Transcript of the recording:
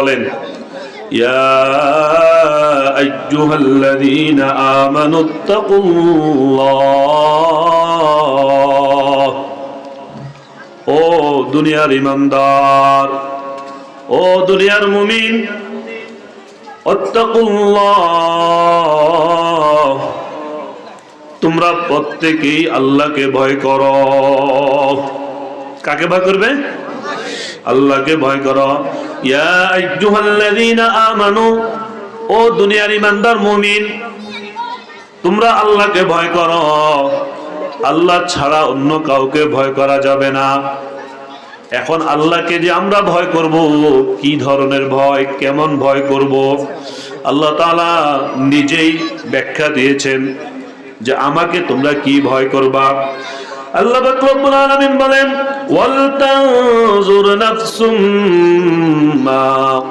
বলেন, ইয়া আইয়ুহাল্লাযীনা আমানুত্তাকুল্লাহ। ও দুনিয়ার ইমানদার, ও দুনিয়ার মুমিন, আত্তাকুল্লাহ, তোমরা প্রত্যেকেই আল্লাহকে ভয় করো। কাকে ভয় করবে? আল্লাহকে ভয় করো। ইয়া আইয়ুহাল্লাযীনা আমানু, ও দুনিয়ার ইমানদার মুমিন, তোমরা আল্লাহকে ভয় করো। আল্লাহ ছাড়া অন্য কাউকে ভয় করা যাবে না। এখন আল্লাহকে যে আমরা ভয় করব, কি ধরনের ভয়, কেমন ভয় করব, আল্লাহ তাআলা নিজেই ব্যাখ্যা দিয়েছেন যে আমাকে তোমরা কি ভয় করবা। আল্লাহ পাক রব্বুল আলামিন বলেন, ওয়াল তানজুর নাফসুম মা